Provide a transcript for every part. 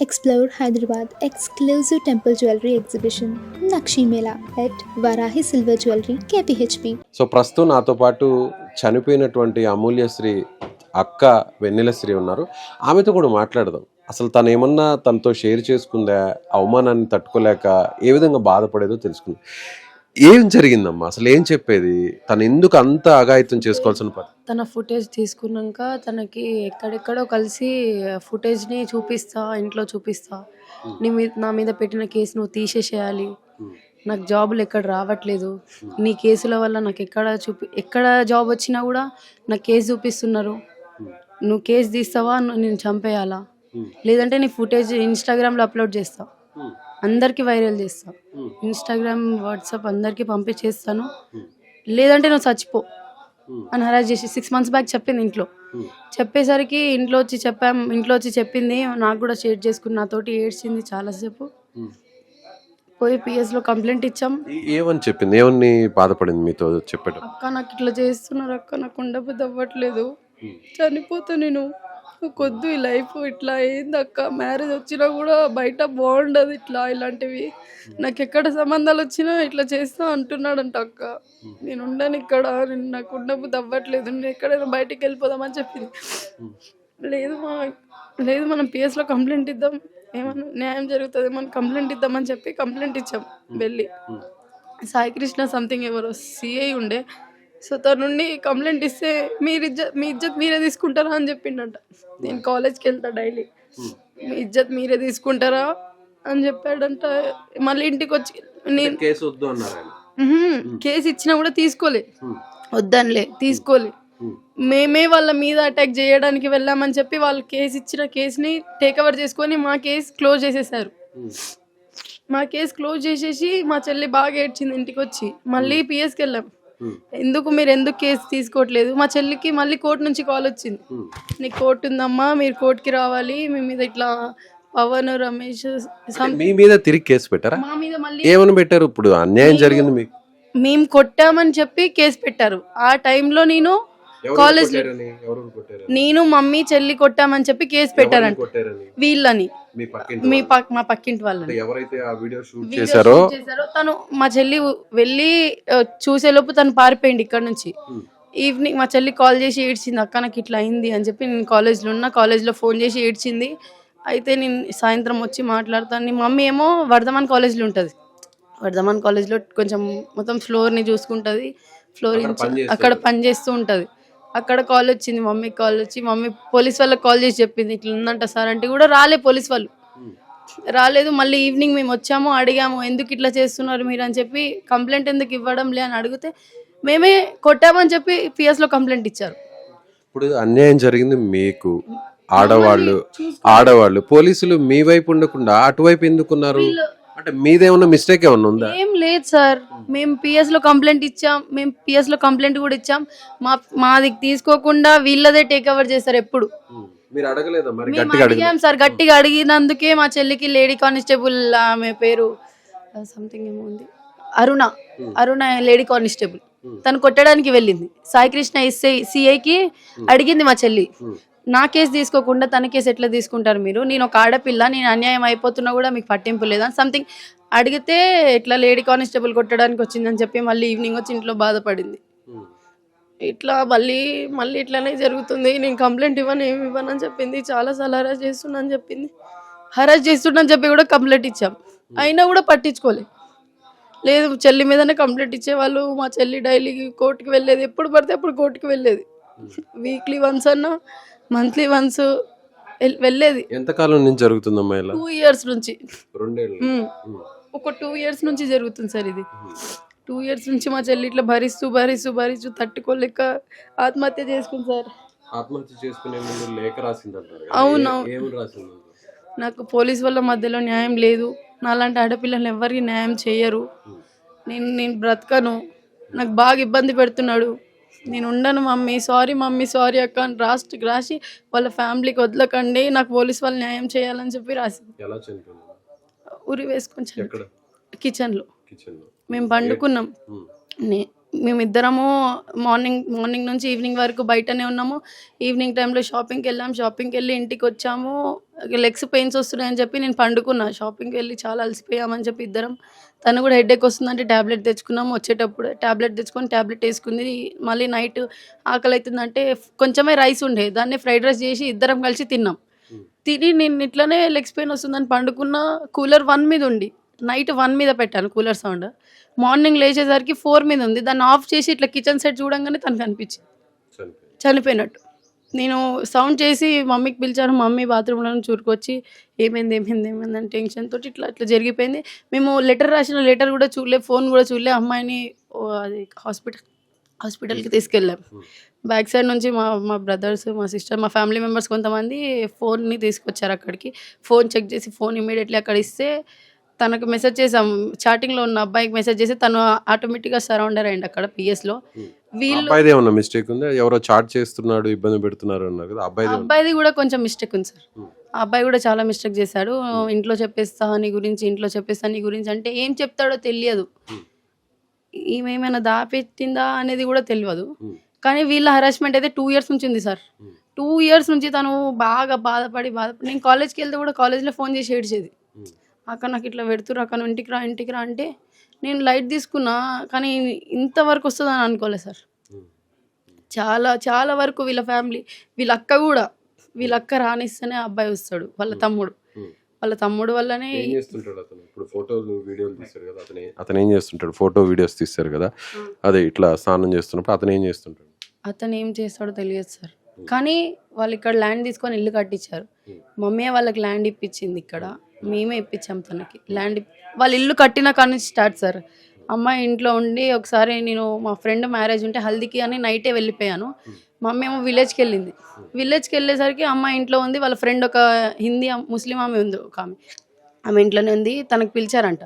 Explore Hyderabad exclusive temple jewelry exhibition Nakshi Mela at Varahi Silver Jewelry KPHP. So ప్రస్తుతం నాతో పాటు చనిపోయినటువంటి అమూల్యశ్రీ అక్క వెన్నెలశ్రీ ఉన్నారు. ఆమెతో కూడా మాట్లాడదాం. అసలు తను ఏమన్నా తనతో షేర్ చేసుకుందా, అవమానాన్ని తట్టుకోలేక ఏ విధంగా బాధపడేదో తెలుసుకుంది. ఏం జరిగిందమ్మా, అసలు ఏం చెప్పేది, తను ఎందుకు అంత అఘాయిత్యం చేసుకోవాల్సిన పని? తన ఫుటేజ్ తీసుకున్నాక తనకి ఎక్కడెక్కడో కలిసి ఫుటేజ్ని చూపిస్తా, ఇంట్లో చూపిస్తా, నా మీద పెట్టిన కేసు నువ్వు తీసేసేయాలి, నాకు జాబులు ఎక్కడ రావట్లేదు, నీ కేసుల వల్ల నాకు ఎక్కడ జాబ్ వచ్చినా కూడా నాకు కేసు చూపిస్తున్నారు, నువ్వు కేసు తీస్తావా నేను చంపేయాలా, లేదంటే నీ ఫుటేజ్ ఇన్స్టాగ్రామ్లో అప్లోడ్ చేస్తా, అందరికీ వైరల్ చేస్తా, ఇన్స్టాగ్రామ్ వాట్సాప్ అందరికీ పంపించేస్తాను, లేదంటే నువ్వు చచ్చిపో అని హరాజ్ చేసి 6 months బ్యాక్ చెప్పింది. ఇంట్లో చెప్పేసరికి ఇంట్లో వచ్చి చెప్పింది, నాకు కూడా షేర్ చేసుకుని నాతోటి ఏడ్చింది చాలాసేపు. పోయి పిఎస్లో కంప్లైంట్ ఇచ్చాం. ఏమని చెప్పింది, ఏమని బాధపడింది మీతో చెప్పాడు? అక్క నాకు ఇట్లా చేస్తున్నారు అక్క, నాకు ఉండబుద్ధి అవ్వట్లేదు, చనిపోతా నేను, కొద్దు ఈ లైఫ్ ఇట్లా అయింది అక్క, మ్యారేజ్ వచ్చినా కూడా బయట బాగుండదు, ఇలాంటివి నాకు ఎక్కడ సంబంధాలు వచ్చినా ఇట్లా చేస్తా అంటున్నాడంట అక్క, నేను ఉండను ఇక్కడ, నాకు ఉండబుద్ధి అవ్వట్లేదు, నేను ఎక్కడైనా బయటికి వెళ్ళిపోదామని చెప్పింది. లేదు మనం పిఎస్లో కంప్లైంట్ ఇద్దాం, ఏమన్నా న్యాయం జరుగుతుంది, మనం కంప్లైంట్ ఇద్దామని చెప్పి కంప్లైంట్ ఇచ్చాం. వెళ్ళి సాయికృష్ణ సంథింగ్ ఎవరో సిఐ ఉండే, సో తన నుండి కంప్లైంట్ ఇస్తే మీ ఇజ్జత్ మీరే తీసుకుంటారా అని చెప్పిండట. నేను కాలేజ్కి వెళ్తా డైలీ, మీ ఇజ్జత్ మీరే తీసుకుంటారా అని చెప్పాడంట. మళ్ళీ ఇంటికి వచ్చి నేను కేసు ఇచ్చినా కూడా తీసుకోలే, వద్దనిలే తీసుకోలే, మేమే వాళ్ళ మీద అటాక్ చేయడానికి వెళ్ళామని చెప్పి వాళ్ళు కేసుని టేక్ ఓవర్ చేసుకొని మా కేసు క్లోజ్ చేసేసారు. మా కేసు క్లోజ్ చేసేసి మా చెల్లి బాగా ఏడ్చింది. ఇంటికి వచ్చి మళ్ళీ పిఎస్కి వెళ్ళాం, ఎందుకు కేసు తీసుకోవట్లేదు, మా చెల్లికి మళ్ళీ కోర్టు నుంచి కాల్ వచ్చింది, నీకు కోర్టు ఉందమ్మా, మీరు కోర్టుకి రావాలి, మీ మీద ఇట్లా పవన్ రమేష్ మీ మీద తిరిగి కేసు పెట్టారా? మా మీద మళ్ళీ ఏమని పెట్టారు? ఇప్పుడు అన్యాయం జరిగింది మీకు, మేము కొట్టామని చెప్పి కేసు పెట్టారు. ఆ టైంలో నేను కాలేజ్, నేను మమ్మీ చెల్లి కొట్టామని చెప్పి కేసు పెట్టారంట వీళ్ళని, మా పక్కింటి వాళ్ళని. ఎవరైతే ఆ వీడియో షూట్ చేశారో తను మా చెల్లి వెళ్ళి చూసేలోపు తను పారిపోయింది ఇక్కడ నుంచి. ఈవినింగ్ మా చెల్లి కాల్ చేసి ఏడ్చింది, అక్క నాకు ఇట్లా అయింది అని చెప్పి. నేను కాలేజ్లో ఉన్నా, కాలేజ్లో ఫోన్ చేసి ఏడ్చింది. అయితే నేను సాయంత్రం వచ్చి మాట్లాడతాను. మమ్మీ ఏమో వర్ధమాన్ కాలేజ్లో ఉంటుంది, వర్ధమాన్ కాలేజ్లో కొంచెం మొత్తం ఫ్లోర్ని చూసుకుంటుంది, ఫ్లోర్ అక్కడ పనిచేస్తూ ఉంటుంది. అక్కడ కాల్ వచ్చింది, మమ్మీకి కాల్ వచ్చి, మమ్మీ పోలీస్ వాళ్ళకి కాల్ చేసి చెప్పింది ఇట్లా ఉందంట సార్ అంటే కూడా రాలే, పోలీస్ వాళ్ళు రాలేదు. మళ్ళీ ఈవినింగ్ మేము వచ్చాము, అడిగాము ఎందుకు ఇట్లా చేస్తున్నారు మీరు అని చెప్పి, కంప్లైంట్ ఎందుకు ఇవ్వడం లే అని అడిగితే మేమే కొట్టామని చెప్పి పిఎస్లో కంప్లైంట్ ఇచ్చారు. ఇప్పుడు అన్యాయం జరిగింది మీకు, ఆడవాళ్ళు పోలీసులు మీ వైపు ఉండకుండా అటువైపు ఎందుకున్నారు? అంటే మీదేమన్నా మిస్టేక్ ఏమన్నా ఉందా? ఏం లేదు సార్, మేము పిఎస్లో కంప్లైంట్ ఇచ్చాం, మేము పిఎస్లో కంప్లైంట్ కూడా ఇచ్చాం, మాది తీసుకోకుండా వీళ్ళదే టేక్ ఓవర్ చేస్తారు. ఎప్పుడు మీరు అడగలేదా మరి? అడిగాం సార్, గట్టిగా అడిగినందుకే మా చెల్లికి లేడీ కానిస్టేబుల్, ఆమె పేరు సంథింగ్ ఏమో ఉంది, అరుణ లేడీ కానిస్టేబుల్, తను కొట్టడానికి వెళ్ళింది. సాయికృష్ణ సిఐకి అడిగింది మా చెల్లి, నా కేసు తీసుకోకుండా తన కేసు ఎట్లా తీసుకుంటారు మీరు, నేను ఒక ఆడపిల్ల, నేను అన్యాయం అయిపోతున్నా కూడా మీకు పట్టింపు లేదా సంథింగ్ అడిగితే ఇట్లా లేడీ కానిస్టేబుల్ కొట్టడానికి వచ్చిందని చెప్పి మళ్ళీ ఈవినింగ్ వచ్చి ఇంట్లో బాధపడింది. ఇట్లా మళ్ళీ ఇట్లానే జరుగుతుంది, నేను కంప్లైంట్ ఏమి ఇవ్వనని చెప్పింది, చాలాసార్లు హరాజ్ చేస్తున్నా చెప్పి కూడా కంప్లైంట్ ఇచ్చాం, అయినా కూడా పట్టించుకోలేదు. లేదు చెల్లి మీదనే కంప్లైంట్ ఇచ్చేవాళ్ళు. మా చెల్లి డైలీ కోర్టుకి వెళ్ళేది, ఎప్పుడు పడితే అప్పుడు కోర్టుకి వెళ్ళేది, వీక్లీ వన్స్ అన్నా మంత్లీ వన్స్ వెళ్ళేది. ఎంతకాలం నుంచి జరుగుతుందమ్మా ఇలా? 2 years నుంచి, 2 ఏళ్ళు, ఒక 2 years నుంచి జరుగుతుంది సార్ ఇది. 2 years నుంచి మా చెల్లి ఇట్లా భరిస్తూ తట్టుకోలేక ఆత్మహత్య చేసుకుంది సార్. ఆత్మహత్య చేసుకునే ముందు లేఖ రాసిందంటారు. అవునవును, నాకు పోలీస్ వాళ్ళ మధ్యలో న్యాయం లేదు, నాలాంటి ఆడపిల్లలు ఎవరికి న్యాయం చేయరు, నేను బ్రతకను, నాకు బాగా ఇబ్బంది పెడుతున్నాడు, నేను ఉండను మమ్మీ సారీ అక్క అని రాసి వాళ్ళ ఫ్యామిలీకి వదలకండి, నాకు పోలీస్ వాళ్ళు న్యాయం చేయాలని చెప్పి రాసింది. ఉరి వేసుకొని కిచెన్లో మేము పండుకున్నాం. మేమిద్దరము మార్నింగ్ నుంచి ఈవినింగ్ వరకు బయటనే ఉన్నాము. ఈవినింగ్ టైంలో షాపింగ్కి వెళ్ళి ఇంటికి వచ్చాము. లెగ్స్ పెయిన్స్ వస్తున్నాయని చెప్పి నేను పండుకున్నా. షాపింగ్‌కి వెళ్ళి చాలా అలసిపోయామని చెప్పి ఇద్దరం. తను కూడా హెడేక్ వస్తుందంటే టాబ్లెట్ తెచ్చుకున్నాము. వచ్చేటప్పుడు టాబ్లెట్ తెచ్చుకొని టాబ్లెట్ వేసుకుంది. మళ్ళీ నైట్ ఆకలి అవుతుందంటే కొంచెమే రైస్ ఉండే, దాన్ని ఫ్రైడ్ రైస్ చేసి ఇద్దరం కలిసి తిన్నాం. తిని నేను ఇట్లనే లెగ్స్ పెయిన్ వస్తుందని పండుకున్న. కూలర్ 1 మీద ఉండి నైట్ 1 మీద పెట్టాను కూలర్ సౌండ్. మార్నింగ్ లేచేసరికి 4 మీద ఉంది. దాన్ని ఆఫ్ చేసి ఇట్లా కిచెన్ సెట్ చూడంగానే తనకు అనిపించింది చనిపోయినట్టు. నేను సౌండ్ చేసి మమ్మీకి పిలిచాను. మమ్మీ బాత్రూంలో నుంచి ఊరుకొచ్చి ఏమైంది అని టెన్షన్ తోటి ఇట్లా జరిగిపోయింది. మేము రాసిన లెటర్ కూడా చూడలే, ఫోన్ కూడా చూడలే. అమ్మాయిని అది హాస్పిటల్కి తీసుకెళ్ళాం. బ్యాక్ సైడ్ నుంచి మా బ్రదర్స్, మా సిస్టర్, మా ఫ్యామిలీ మెంబర్స్ కొంతమంది ఫోన్ని తీసుకొచ్చారు అక్కడికి. ఫోన్ చెక్ చేసి ఫోన్ ఇమీడియట్లీ అక్కడ ఇస్తే తనకు మెసేజ్ చేసాం. చాటింగ్లో ఉన్న అబ్బాయికి మెసేజ్ చేసి తను ఆటోమేటిక్గా సరౌండర్ అయ్యింది అక్కడ పిఎస్లో. అబ్బాయిది ఏమన్నా మిస్టేక్ ఉందా? ఎవరో చాట్ చేస్తున్నాడు, ఇబ్బంది పెడుతున్నారు అన్నారు కదా, అబ్బాయిది కూడా కొంచెం మిస్టేక్ ఉంది సార్. ఆ అబ్బాయి కూడా చాలా మిస్టేక్ చేశాడు. ఇంట్లో చెప్పేస్తా నీ గురించి అంటే ఏం చెప్తాడో తెలియదు. ఈమె ఏమైనా దాపెట్టిందా అనేది కూడా తెలియదు. కానీ వీళ్ళ హరాస్మెంట్ అయితే 2 years నుంచి ఉంది సార్. 2 years నుంచి తను బాగా బాధపడి నేను కాలేజ్కి వెళ్తే కూడా కాలేజ్లో ఫోన్ చేసి ఏడ్చేది. అక్కడ నాకు ఇట్లా పెడుతురు, అక్కడ ఇంటికి రా అంటే నేను లైట్ తీసుకున్నా. కానీ ఇంతవరకు వస్తుందని అనుకోలేదు సార్. చాలా చాలా వరకు వీళ్ళ ఫ్యామిలీ, వీళ్ళ అక్క రానిస్తేనే అబ్బాయి వస్తాడు. వాళ్ళ తమ్ముడు వల్లనే. అతను ఏం చేస్తుంటాడు? ఫోటో వీడియోస్ తీస్తారు కదా, అదే ఇట్లా స్నానం చేస్తున్నప్పుడు అతను ఏం చేస్తుంటాడు? అతను ఏం చేస్తాడో తెలియదు సార్. కానీ వాళ్ళు ఇక్కడ ల్యాండ్ తీసుకొని ఇల్లు కట్టించారు. మమ్మీ వాళ్ళకి ల్యాండ్ ఇప్పించింది. ఇక్కడ మేమే ఇప్పించాం తనకి ల్యాండ్. వాళ్ళు ఇల్లు కట్టిన కాడ నుంచి స్టార్ట్ సార్. అమ్మాయి ఇంట్లో ఉండి ఒకసారి నేను మా ఫ్రెండ్ మ్యారేజ్ ఉంటే హల్దీకి అని నైటే వెళ్ళిపోయాను. మమ్మీ ఏమో విలేజ్కి వెళ్ళేసరికి అమ్మాయి ఇంట్లో ఉంది. వాళ్ళ ఫ్రెండ్ ఒక హిందీ ముస్లిం ఆమె ఉంది, ఒక ఆమె ఇంట్లోనే ఉంది. తనకు పిలిచారంట,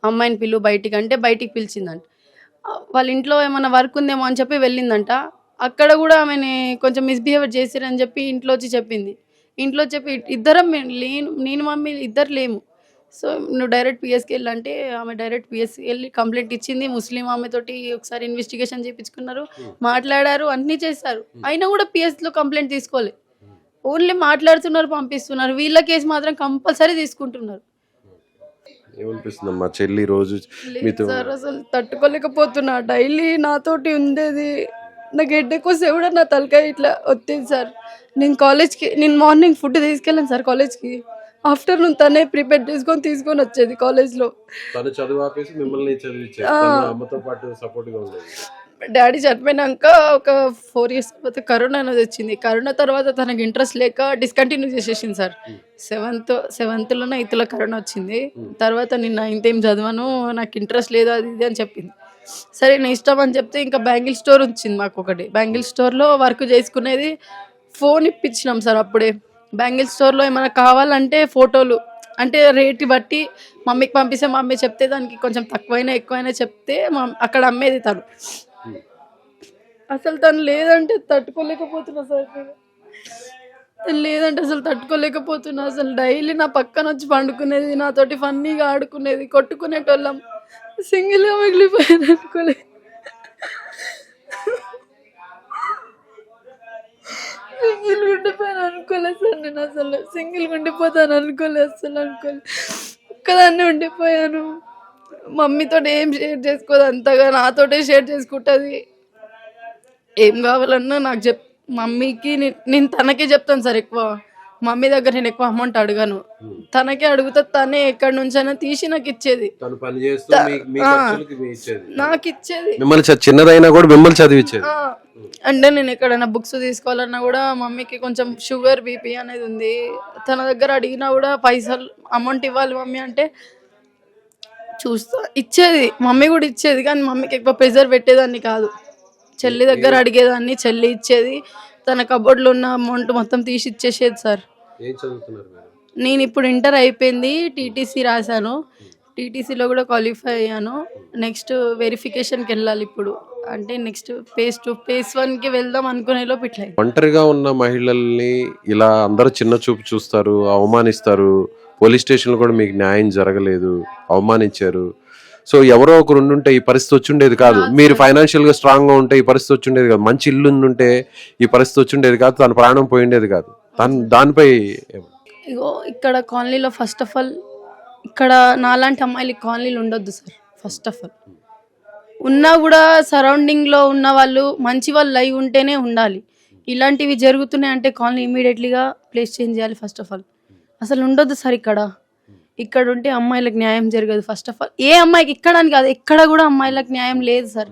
అమ్మాయిని పిలువు బయటికి అంటే బయటికి పిలిచిందంట. వాళ్ళ ఇంట్లో ఏమైనా వర్క్ ఉందేమో అని చెప్పి వెళ్ళిందంట. అక్కడ కూడా ఆమెని కొంచెం మిస్బిహేవియర్ చేశారని చెప్పి ఇంట్లో వచ్చి చెప్పింది. ఇంట్లో చెప్పి ఇద్దరం నేను మమ్మీ ఇద్దరు లేము. సో నువ్వు డైరెక్ట్ పిఎస్కి వెళ్ళంటే ఆమె డైరెక్ట్ పిఎస్కి వెళ్ళి కంప్లైంట్ ఇచ్చింది. ముస్లిం ఆమెతోటి ఒకసారి ఇన్వెస్టిగేషన్ చేయించుకున్నారు, మాట్లాడారు, అన్నీ చేశారు. అయినా కూడా పిఎస్లో కంప్లైంట్ తీసుకోలేదు. ఓన్లీ మాట్లాడుతున్నారు, పంపిస్తున్నారు. వీళ్ళ కేసు మాత్రం కంపల్సరీ తీసుకుంటున్నారు. ఏమనిపిస్తుందమ్మా చెల్లి రోజు మీతో? సార్ అసలు తట్టుకోలేకపోతున్నా. డైలీ నాతోటి ఉండేది. నాకు హెడేక్ వస్తే కూడా నా తలకాయ ఇట్లా వచ్చేది సార్. నేను మార్నింగ్ ఫుడ్ తీసుకెళ్ళాను సార్ కాలేజ్కి. ఆఫ్టర్నూన్ తనే ప్రిపేర్ తీసుకొని వచ్చేది కాలేజ్లో. డాడీ చనిపోయినాక ఒక 4 years తర్వాత కరోనా అనేది వచ్చింది. కరోనా తర్వాత తనకి ఇంట్రెస్ట్ లేక డిస్కంటిన్యూ చేసేసింది సార్. 7th 8th కరోనా వచ్చింది. తర్వాత నేను 9th ఏం చదివాను, నాకు ఇంట్రెస్ట్ లేదు అది ఇది అని చెప్పింది. సరే నేను ఇష్టం అని చెప్తే ఇంకా బ్యాంగిల్ స్టోర్ వచ్చింది మాకు ఒకటి. బ్యాంగిల్ స్టోర్లో వర్క్ చేసుకునేది. ఫోన్ ఇప్పించినాం సార్ అప్పుడే. బ్యాంగిల్ స్టోర్లో ఏమైనా కావాలంటే ఫోటోలు అంటే రేటు బట్టి మమ్మీకి పంపిస్తే మమ్మీ చెప్తే దానికి కొంచెం తక్కువైనా ఎక్కువైనా చెప్తే అక్కడ అమ్మేది తను. అసలు తను లేదంటే తట్టుకోలేకపోతున్నా సార్. అసలు తట్టుకోలేకపోతున్నా. అసలు డైలీ నా పక్కన వచ్చి పండుకునేది, నాతోటి ఫన్నీగా ఆడుకునేది, కొట్టుకునేటోళ్ళం. సింగిల్గా మిగిలిపోయాను అనుకోలేదు. సార్ నేను అసలు సింగిల్గా ఉండిపోతాను అనుకోలేదు. ఒక్కదాన్ని ఉండిపోయాను. మమ్మీతో ఏం షేర్ చేసుకోదు, అంతగా నాతోటే షేర్ చేసుకుంటుంది. ఏం కావాలన్నా నాకు మమ్మీకి నేను తనకే చెప్తాను సార్. ఎక్కువ మమ్మీ దగ్గర నేను ఎక్కువ అమౌంట్ అడగాను, తనకే అడుగుతా. తనే ఎక్కడి నుంచైనా తీసి నాకు ఇచ్చేది. నాకు ఇచ్చేది చిన్నదైనా కూడా మిమ్మల్ని చదివించేది. అంటే నేను ఎక్కడైనా బుక్స్ తీసుకోవాలన్నా కూడా మమ్మీకి కొంచెం షుగర్ బీపీ అనేది ఉంది. తన దగ్గర అడిగినా కూడా పైసలు అమౌంట్ ఇవ్వాలి మమ్మీ అంటే చూస్తా ఇచ్చేది. మమ్మీ కూడా ఇచ్చేది, కానీ మమ్మీకి ఎక్కువ ప్రెజర్ పెట్టేదాన్ని కాదు. చెల్లి దగ్గర అడిగేదాన్ని, చెల్లి ఇచ్చేది. తన కబోర్డ్లో ఉన్న అమౌంట్ మొత్తం తీసి ఇచ్చేసేది సార్. నేను ఇప్పుడు ఇంటర్ అయిపోయింది, టీటీసీ రాశాను. టీటీసీలో కూడా క్వాలిఫై అయ్యాను. నెక్స్ట్ వెరిఫికేషన్కి వెళ్ళాలి ఇప్పుడు. అంటే నెక్స్ట్ phase 1కి వెళ్దాం అనుకునేలోపు ఇట్లా. ఒంటరిగా ఉన్న మహిళల్ని ఇలా అందరూ చిన్న చూపు చూస్తారు, అవమానిస్తారు. పోలీస్ స్టేషన్లో కూడా మీకు న్యాయం జరగలేదు, అవమానించారు. సో ఎవరో ఒకరు ఉండుంటే ఈ పరిస్థితి వచ్చుండేది కాదు. మీరు ఫైనాన్షియల్ గా స్ట్రాంగ్ గా ఉంటే ఈ పరిస్థితి వచ్చుండేది కాదు. మంచి ఇల్లు ఉంటే ఈ పరిస్థితి వచ్చుండేది కాదు. తన ప్రాణం పోయిండేది కాదు. దానిపై ఇగో ఇక్కడ కాలనీలో ఫస్ట్ ఆఫ్ ఆల్ ఇక్కడ నాలాంటి అమ్మాయిలకి కాలనీలు ఉండొద్దు సార్. ఫస్ట్ ఆఫ్ ఆల్ ఉన్నా కూడా సరౌండింగ్లో ఉన్న వాళ్ళు మంచి వాళ్ళు అయి ఉంటేనే ఉండాలి. ఇలాంటివి జరుగుతున్నాయి అంటే కాలనీ ఇమీడియట్లీగా ప్లేస్ చేంజ్ చేయాలి. ఫస్ట్ ఆఫ్ ఆల్ అసలు ఉండొద్దు సార్ ఇక్కడ ఉంటే అమ్మాయిలకు న్యాయం జరగదు. ఫస్ట్ ఆఫ్ ఆల్ ఏ అమ్మాయికి ఇక్కడ అని కాదు, ఎక్కడ కూడా అమ్మాయిలకు న్యాయం లేదు సార్.